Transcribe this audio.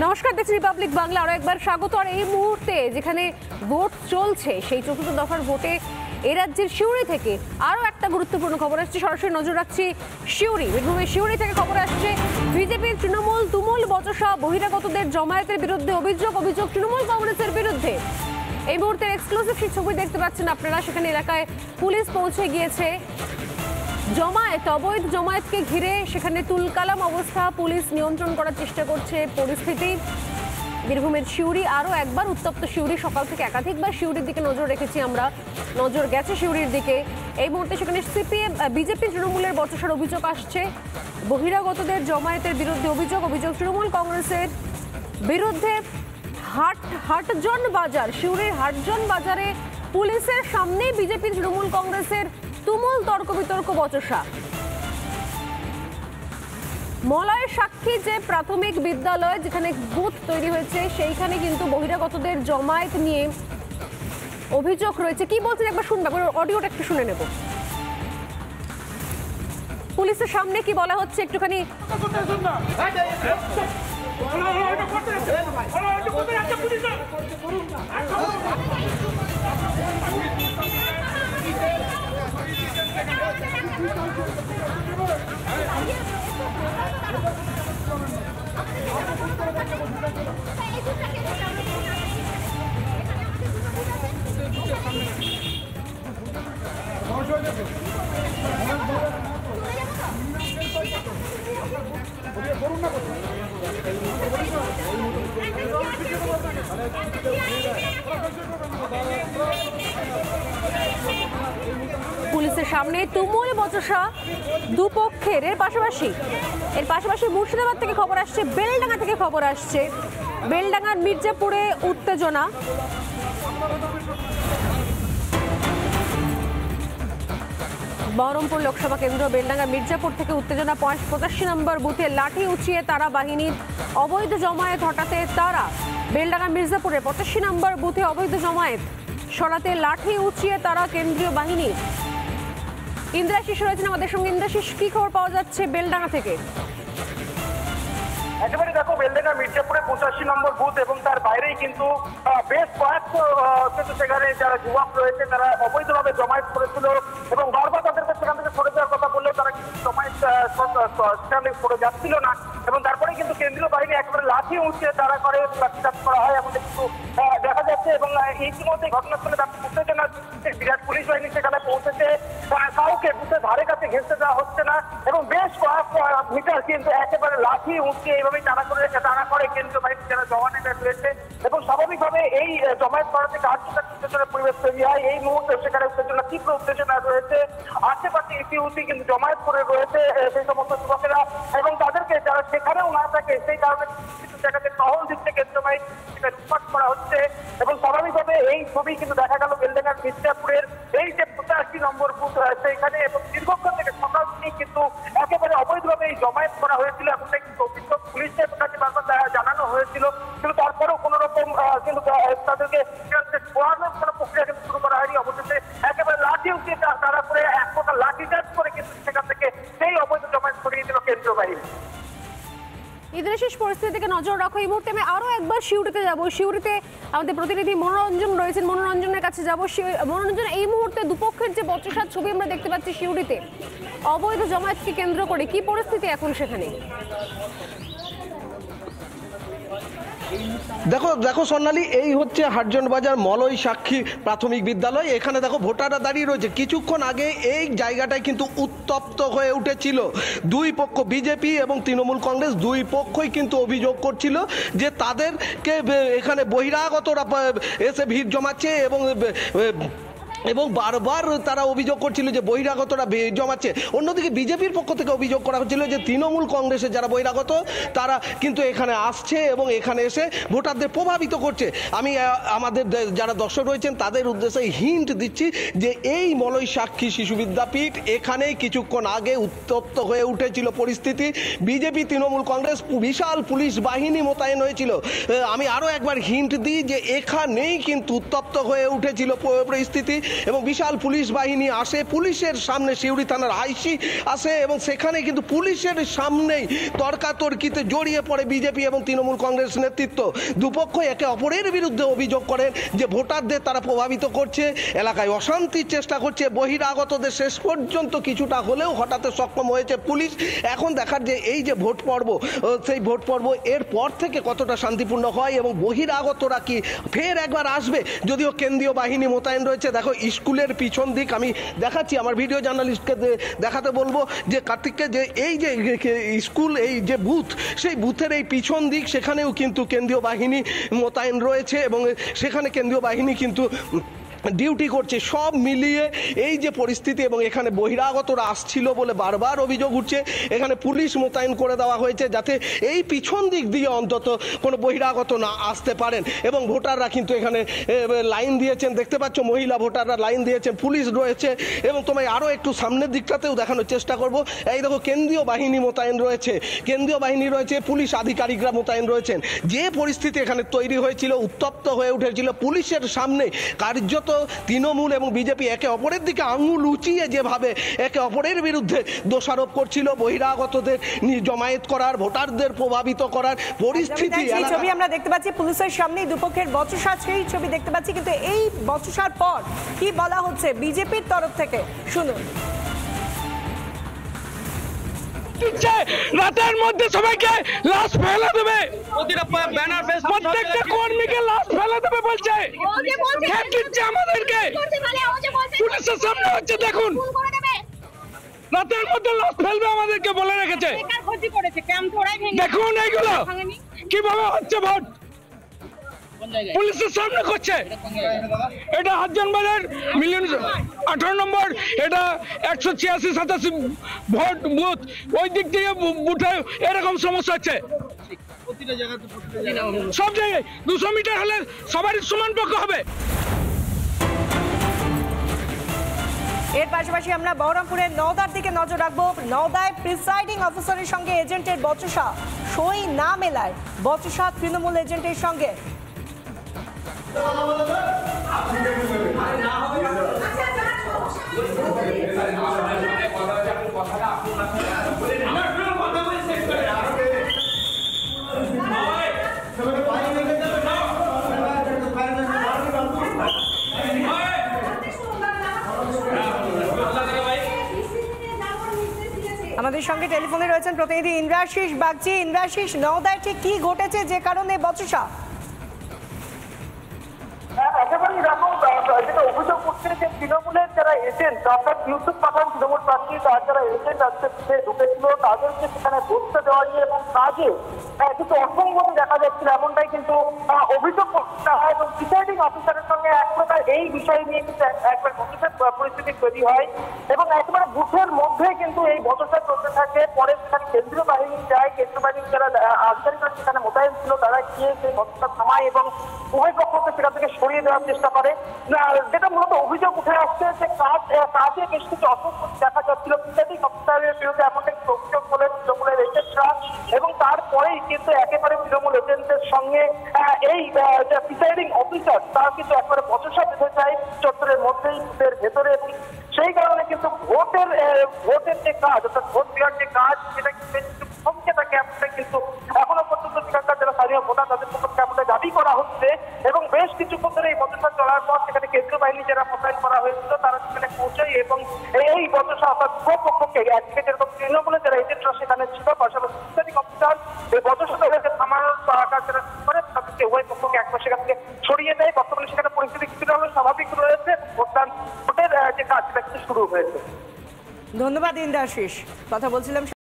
নমস্কার, দেখছি রিপাবলিক বাংলা। আরো একবার স্বাগত। আর এই মুহূর্তে যেখানে ভোট চলছে, সেই চতুর্থ দফার ভোটে এই রাজ্যের সিউড়ি থেকে আরো একটা গুরুত্বপূর্ণ খবর আসছে। সরাসরি নজর রাখছি সিউড়ি, বীরভূমের সিউড়ি থেকে খবর আসছে। বিজেপির তৃণমূল তুমুল বচসা, বহিরাগতদের জমায়েতের বিরুদ্ধে অভিযোগ তৃণমূল কংগ্রেসের বিরুদ্ধে। এই মুহূর্তের এক্সক্লুসিভ সেই ছবি দেখতে পাচ্ছেন আপনারা। সেখানে এলাকায় পুলিশ পৌঁছে গিয়েছে। জমায়েত, অবৈধ জমায়েতকে ঘিরে সেখানে তুলকালাম অবস্থা। পুলিশ নিয়ন্ত্রণ করার চেষ্টা করছে পরিস্থিতি। বীরভূমের সিউড়ি আরও একবার উত্তপ্ত সিউড়ি। সকাল থেকে একাধিকবার সিউড়ির দিকে নজর রেখেছি আমরা, নজর গেছে সিউড়ির দিকে। এই মুহূর্তে সেখানে সিপিএম, বিজেপি, তৃণমূলের বচসার অভিযোগ আসছে। বহিরাগতদের জমায়েতের বিরুদ্ধে অভিযোগ তৃণমূল কংগ্রেসের বিরুদ্ধে। হাটজন বাজার, সিউড়ির হাটজন বাজারে পুলিশের সামনেই বিজেপি, তৃণমূল কংগ্রেসের তুমুল তর্ক বিতর্ক, বচসা। মলয় সাক্ষী যে প্রাথমিক বিদ্যালয় যেখানে বুথ তৈরি হয়েছে, সেইখানে কিন্তু বহিরাগতদের জমায়েত নিয়ে অভিযোগ রয়েছে। কি বলছেন একবার শুনবো, অডিওটা একটু শুনে নেব। পুলিশের সামনে কি বলা হচ্ছে একটুখানি। পুলিশের সামনে তুমুল বচসা দুপক্ষের। এর পাশাপাশি মুর্শিদাবাদ থেকে খবর আসছে, বেলডাঙ্গা থেকে খবর আসছে। বেলডাঙ্গার মির্জাপুরে উত্তেজনা। বহরমপুর লোকসভা কেন্দ্র বেলডাঙ্গা মির্জাপুর থেকে উত্তেজনা। 85 নম্বর বুথে লাঠি উঁচিয়ে তারা বাহিনীর অবৈধ জমায়েত হটাতে তারা। বেলডাঙ্গা মির্জাপুরে 85 নম্বর বুথে অবৈধ জমায়েত সরাতে লাঠি উঁচিয়ে তারা কেন্দ্রীয় বাহিনী। ইন্দ্রাশিস রয়েছেন আমাদের সঙ্গে। ইন্দ্রাশিস, কি খবর পাওয়া যাচ্ছে বেলডাঙ্গা থেকে? একেবারে দেখো, বেলডাঙ্গা মির্জাপুরে 85 নম্বর বুথ এবং তার বাইরেই কিন্তু বেশ কয়েকটা সেখানে যারা যুবক রয়েছে তারা অবৈধভাবে জমায়েত করেছিল এবং বারবার তাদেরকে সেখান থেকে সরে যাওয়ার কথা বললেও তারা কিন্তু জমায়েত সেখানে সরে যাচ্ছিল না। এবং তারপরে কিন্তু কেন্দ্রীয় বাহিনী একেবারে লাঠি উঁচিয়ে তারা করে লাঠিচার্জ করা হয় এমন কিন্তু দেখা যাচ্ছে। এবং ইতিমধ্যে ঘটনাস্থলে ব্যাপক উত্তেজনা, বিরাট পুলিশ বাহিনী সেখানে পৌঁছেছে। কাউকে বুথের ধারে কাছে ঘেঁষতে দেওয়া হচ্ছে না এবং বেশ কয়েক মিটার কিন্তু একেবারে লাঠি উঁচিয়ে এইভাবেই টানা করে কেন্দ্রীয় বাহিনী যারা জওয়ানেরা রয়েছে। এবং স্বাভাবিকভাবে এই জমায়েত করা থেকে উত্তেজনার পরিবেশ তৈরি হয়। এই মুহূর্তে সেখানে তীব্র উত্তেজনা রয়েছে। আশেপাশে ইতিউতি কিন্তু জমায়েত করে রয়েছে সেই সমস্ত যুবকেরা এবং তাদেরকে যারা সেখানেও না থাকে সেই কারণে কিছু জায়গাতে টহল দিচ্ছে কেন্দ্রীয় বাহিনী, সেটা লুটপাট করা হচ্ছে। এবং স্বাভাবিকভাবে এই ছবি কিন্তু দেখা গেল বেলডাঙ্গার মির্জাপুরের এই যে 85 নম্বর বুথ রয়েছে এখানে। এবং দীর্ঘক্ষণ থেকে সকাল থেকেই কিন্তু একেবারে অবৈধভাবে এই জমায়েত করা হয়েছিল। এমনটাই কিন্তু অভিযোগ পুলিশের কাছে বারবার জানানো হয়েছিল, কিন্তু তারপরেও কোন রকম কিন্তু তাদেরকে পড়ানোর কোনো প্রক্রিয়া কিন্তু শুরু করা হয়নি। অবশেষে একেবারে লাঠি উঠিয়ে তারা করে এক প্রকার লাঠিচার্জ করে কিন্তু সেখান থেকে সেই অবৈধ জমায়েত সরিয়ে দিল কেন্দ্রীয় বাহিনী। ইন্দ্রাশিস, পরিস্থিতি থেকে নজর রাখো। এই মুহূর্তে আমি আরো একবার সিউড়িতে যাব। সিউড়িতে আমাদের প্রতিনিধি মনোরঞ্জন রয়েছেন, মনোরঞ্জনের কাছে যাব। মনোরঞ্জন, এই মুহূর্তে দুপক্ষের যে বচসার ছবি আমরা দেখতে পাচ্ছি সিউড়িতে, অবৈধ জমায়েতকে কেন্দ্র করে কি পরিস্থিতি এখন সেখানে? দেখো সোনালী, এই হচ্ছে হাটজন বাজার মলয় সাক্ষী প্রাথমিক বিদ্যালয়। এখানে দেখো ভোটাররা দাঁড়িয়ে রয়েছে। কিছুক্ষণ আগে এই জায়গাটায় কিন্তু উত্তপ্ত হয়ে উঠেছিল। দুই পক্ষ, বিজেপি এবং তৃণমূল কংগ্রেস, দুই পক্ষই কিন্তু অভিযোগ করছিল যে তাদেরকে এখানে বহিরাগতরা এসে ভিড় জমাচ্ছে এবং বারবার তারা অভিযোগ করছিল যে বহিরাগতরা জমাচ্ছে। অন্যদিকে বিজেপির পক্ষ থেকে অভিযোগ করা হচ্ছিল যে তৃণমূল কংগ্রেসের যারা বহিরাগত তারা কিন্তু এখানে আসছে এবং এখানে এসে ভোটারদের প্রভাবিত করছে। আমি আমাদের যারা দর্শক রয়েছেন তাদের উদ্দেশ্যে হিন্ট দিচ্ছি যে এই মলয় সাক্ষী শিশু বিদ্যাপীঠ, এখানেই কিছুক্ষণ আগে উত্তপ্ত হয়ে উঠেছিল পরিস্থিতি। বিজেপি, তৃণমূল কংগ্রেস, বিশাল পুলিশ বাহিনী মোতায়েন হয়েছিল। আমি আরও একবার হিন্ট দিই যে এখানেই কিন্তু উত্তপ্ত হয়ে উঠেছিল পরিস্থিতি। এবং বিশাল পুলিশ বাহিনী আসে, পুলিশের সামনে সিউড়ি থানার আইসি আসে এবং সেখানে কিন্তু পুলিশের সামনেই তর্কাতর্কিতে জড়িয়ে পড়ে বিজেপি এবং তৃণমূল কংগ্রেস নেতৃত্ব। দুপক্ষ একে অপরের বিরুদ্ধে অভিযোগ করেন যে ভোটারদের তারা প্রভাবিত করছে, এলাকায় অশান্তির চেষ্টা করছে, বহিরাগতদের শেষ পর্যন্ত কিছুটা হলেও হঠাতে সক্ষম হয়েছে পুলিশ। এখন দেখার যে এই যে ভোট পর্ব, সেই ভোট পর্ব এর পর থেকে কতটা শান্তিপূর্ণ হয় এবং বহিরাগতরা কি ফের একবার আসবে। যদিও কেন্দ্রীয় বাহিনী মোতায়েন রয়েছে। দেখো স্কুলের পিছন দিক আমি দেখাচ্ছি, আমার ভিডিও জার্নালিস্টকে দেখাতে বলবো যে কার্তিককে, যে এই যে স্কুল, এই যে বুথ, সেই বুথের এই পিছন দিক সেখানেও কিন্তু কেন্দ্রীয় বাহিনী মোতায়েন রয়েছে এবং সেখানে কেন্দ্রীয় বাহিনী কিন্তু ডিউটি করছে। সব মিলিয়ে এই যে পরিস্থিতি এবং এখানে বহিরাগতরা আসছিল বলে বারবার অভিযোগ উঠছে, এখানে পুলিশ মোতায়েন করে দেওয়া হয়েছে যাতে এই পিছন দিক দিয়ে অন্তত কোনো বহিরাগত না আসতে পারেন। এবং ভোটাররা কিন্তু এখানে লাইন দিয়েছেন, দেখতে পাচ্ছ মহিলা ভোটাররা লাইন দিয়েছেন, পুলিশ রয়েছে। এবং তোমায় আরও একটু সামনের দিকটাতেও দেখানোর চেষ্টা করব। এই দেখো কেন্দ্রীয় বাহিনী মোতায়েন রয়েছে, কেন্দ্রীয় বাহিনী রয়েছে, পুলিশ আধিকারিকরা মোতায়েন রয়েছেন। যে পরিস্থিতি এখানে তৈরি হয়েছিল, উত্তপ্ত হয়ে উঠেছিল, পুলিশের সামনে কার্যত তৃণমূল এবং বিজেপি একে অপরের দিকে আঙুল উঁচিয়ে যেভাবে একে অপরের বিরুদ্ধে দোষারোপ করছিল, বহিরাগতদের জমায়েত করার, ভোটারদের প্রভাবিত করার পরিস্থিতি ছবি আমরা দেখতে পাচ্ছি, পুলিশের সামনে দুপক্ষের বচসা, সেই ছবি দেখতে পাচ্ছি। কিন্তু এই বচসার পর কি বলা হচ্ছে বিজেপির তরফ থেকে, শুনুন। রাতের মধ্যে সবাইকে লাশ ফেলে দেবে, প্রত্যেকটা কর্মীকে লাশ ফেলে দেবে বলছে, দিচ্ছে আমাদেরকে। পুলিশের সামনে হচ্ছে, দেখুন রাতের মধ্যে লাশ ফেলবে আমাদেরকে বলে রেখেছে। দেখুন এইগুলো কিভাবে হচ্ছে ভোট, পুলিশের সামনে করছে। এটা হাজান বাজার মিলিয়ন 18 নম্বর, এটা 186-87 ভোট বুথ, ওই দিক থেকে বুথে এরকম সমস্যা হচ্ছে সব জায়গায়। 200 মিটার হলে সবারই সমান পক্ষ হবে। এর পাশাপাশি আমরা বহরমপুরের নওদার দিকে নজর রাখবো। নওদায় প্রিসাইডিং অফিসারের সঙ্গে এজেন্টের বচসা, সই না মেলায় বচসা তৃণমূল এজেন্টের সঙ্গে। আমাদের সঙ্গে টেলিফোনে রয়েছেন প্রতিনিধি ইন্দ্রাশিস বাগচি। ইন্দ্রাশিস, নওদায় ঠিক কি ঘটেছে যে কারণে বচসা? একেবারেই দেখো, যেটা অভিযোগ করছে যে তৃণমূলের যারা এজেন্ট, অর্থাৎ ইউসুফ পাঠান তৃণমূল প্রার্থী, তার যারা এজেন্ট আজকে ঢুকেছিল তাদেরকে সেখানে বসতে দেওয়া নিয়ে এবং কাজে কিন্তু অসঙ্গতি দেখা যাচ্ছিল, এমনটাই কিন্তু অভিযোগ করতে হয়। এবং প্রিসাইডিং অফিসারের সঙ্গে এক প্রকার এই বিষয় নিয়ে কিন্তু একবার বচসার পরিস্থিতি তৈরি হয় এবং একেবারে বুথের মধ্যে কিন্তু এই বচসা চলতে থাকে। পরে সেখানে কেন্দ্রীয় বাহিনী যায়, কেন্দ্রীয় বাহিনীর যারা আধিকারিকরা সেখানে মোতায়েন ছিল তারা গিয়ে সেই বচসা থামায় এবং উভয় পক্ষকে সেখান থেকে সরিয়ে দেওয়ার চেষ্টা করে। যেটা মূলত অভিযোগ উঠে আসছে যে কাজে বেশ কিছু অসঙ্গতি দেখা যাচ্ছিল প্রিসাইডিং অফিসারের বিরুদ্ধে, এমনটা কিন্তু অভিযোগ বলে তৃণমূলের এজেন্টরা। এবং তারপরেই কিন্তু একেবারে তৃণমূল এজেন্টের সঙ্গে এই প্রিসাইডিং অফিসার তার কিন্তু একবারে বচসা বেঁধে যায় চত্বরের মধ্যেই, বুথের ভেতরে। এবং সেই কারণে কিন্তু ভোটের যে কাজ, অর্থাৎ ভোট দেওয়ার যে কাজ, সেটা কিন্তু থমকে থাকে। এমনটা কিন্তু এখনো পর্যন্ত সেখানকার যারা স্থানীয় ভোটার তাদের পক্ষে এমনটা দাবি করা হচ্ছে। এবং বেশ কিছুক্ষণ ধরে এই বচসা চলার পর সেখানে কেন্দ্রীয় বাহিনী যারা মোতায়েন করা হয়েছিল তারা সেখানে পৌঁছায় এবং এই বচসা অর্থাৎ পক্ষকে একদিকে যেরকম তৃণমূলের যারা এজেন্টরা সেখানে ছিল, পাশাপাশি প্রিসাইডিং অফিসার এই বচসা তাদেরকে থামানোর কাজ যারা করে তাদেরকে উভয় পক্ষকে একবার সেখান থেকে সরিয়ে দেয়। বর্তমানে সেখানে পরিস্থিতি কিছুটা হলে স্বাভাবিক রয়েছে, ভোটের যে কাজ সেটা কিন্তু শুরু হয়েছে। ধন্যবাদ ইন্দ্রাশিস, কথা বলছিলাম।